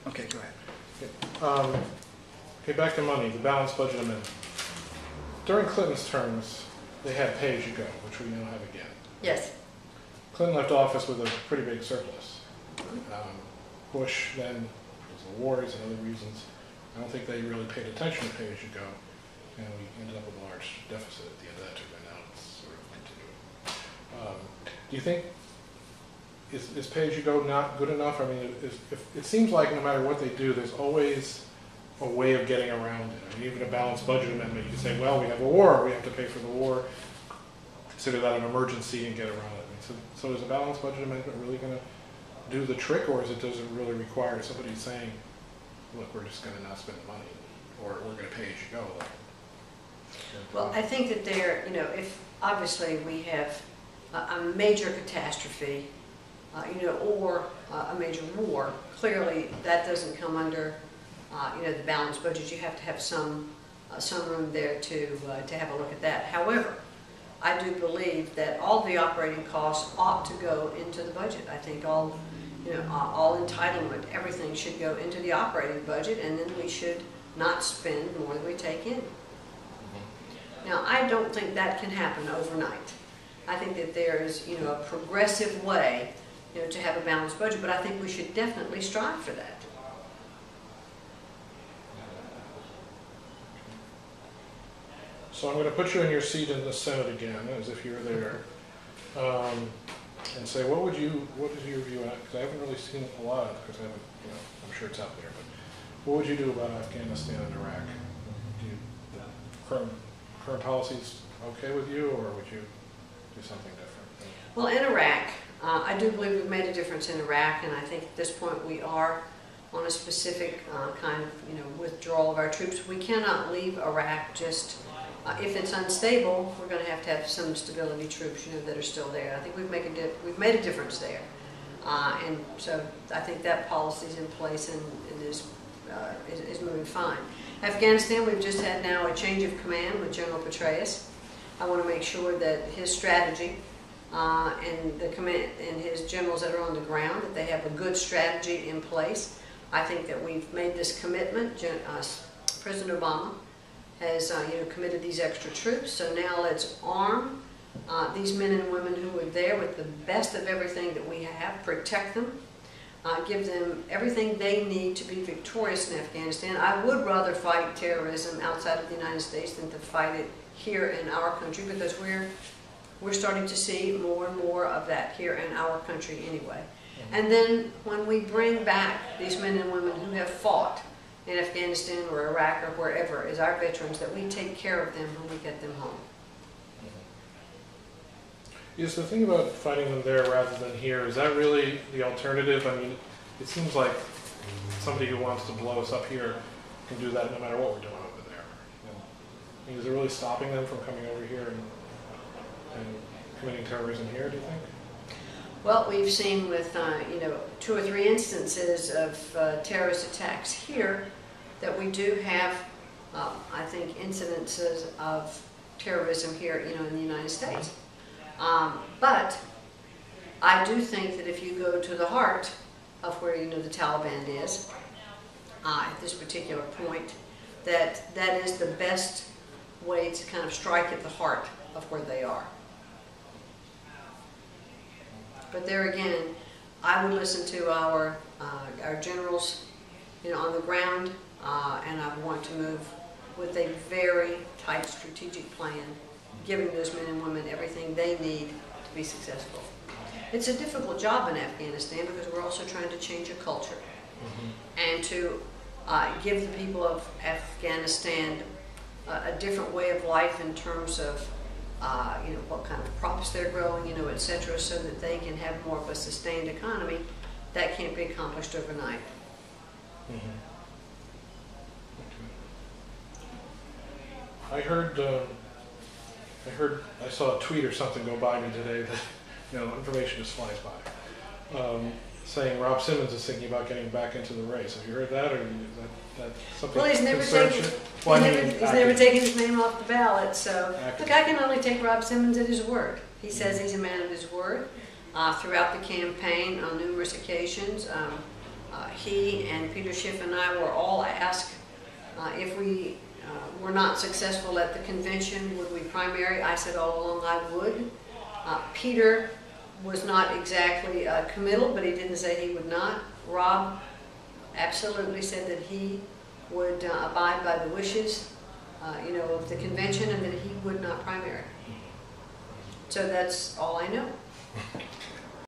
Okay, go ahead. Okay, back to money, the balanced budget amendment. During Clinton's terms, they had pay-as-you-go, which we now have again. Yes. Clinton left office with a pretty big surplus. Bush then, because of the wars and other reasons, I don't think they really paid attention to pay-as-you-go, and we ended up with a large deficit at the end of that term, and now it's sort of continuing. Do you think, is pay-as-you-go not good enough? I mean, if it seems like no matter what they do, there's always a way of getting around it. I mean, even a balanced budget amendment, you can say, well, we have a war, we have to pay for the war, consider that an emergency and get around it. I mean, so is a balanced budget amendment really going to do the trick, or does it really require somebody saying, look, we're just going to not spend money, or we're going to pay as you go? Well, I think that there, if obviously we have a major catastrophe, or a major war, clearly that doesn't come under, the balanced budget. You have to have some room there to have a look at that. However, I do believe that all the operating costs ought to go into the budget. I think all entitlement, everything should go into the operating budget, and then we should not spend more than we take in. Now, I don't think that can happen overnight. I think that there is, a progressive way, to have a balanced budget, but I think we should definitely strive for that. So I'm going to put you in your seat in the Senate again, as if you were there, and say, what is your view on it? Because I haven't really seen a lot of it, because I haven't, I'm sure it's out there, but what would you do about Afghanistan and Iraq? The current policies okay with you, or would you do something different? Well, in Iraq, I do believe we've made a difference in Iraq, and I think at this point we are on a specific kind of, withdrawal of our troops. We cannot leave Iraq just, if it's unstable, we're going to have some stability troops, that are still there. I think we've made a difference there. And so I think that policy is in place and is moving fine. Afghanistan, we've just had now a change of command with General Petraeus. I want to make sure that his strategy and the command and his generals that are on the ground, that they have a good strategy in place. I think that we've made this commitment. President Obama has committed these extra troops. So now let's arm these men and women who are there with the best of everything that we have, protect them, give them everything they need to be victorious in Afghanistan. I would rather fight terrorism outside of the United States than to fight it here in our country, because we're starting to see more and more of that here in our country anyway. And then when we bring back these men and women who have fought in Afghanistan or Iraq or wherever as our veterans, that we take care of them when we get them home. Is the thing about fighting them there rather than here, is that really the alternative? I mean, it seems like somebody who wants to blow us up here can do that no matter what we're doing over there. I mean, is it really stopping them from coming over here and committing terrorism here, do you think? Well, we've seen with 2 or 3 instances of terrorist attacks here that we do have, I think, incidences of terrorism here, in the United States. But I do think that if you go to the heart of where the Taliban is at this particular point, that is the best way to kind of strike at the heart of where they are. But there again, I would listen to our generals, on the ground, and I want to move with a very tight strategic plan, giving those men and women everything they need to be successful. It's a difficult job in Afghanistan because we're also trying to change a culture and to give the people of Afghanistan a different way of life in terms of what kind of crops they're growing, etc., so that they can have more of a sustained economy. That can't be accomplished overnight. I saw a tweet or something go by me today that, information just flies by, saying Rob Simmons is thinking about getting back into the race. Have you heard that, or is that something? Well, he's never taken his name off the ballot. So look, I can only take Rob Simmons at his word. He says he's a man of his word. Throughout the campaign, on numerous occasions, He and Peter Schiff and I were all asked if we were not successful at the convention, would we primary? I said all along I would. Peter was not exactly committal, but he didn't say he would not. Rob absolutely said that he would abide by the wishes, of the convention, and that he would not primary. So that's all I know.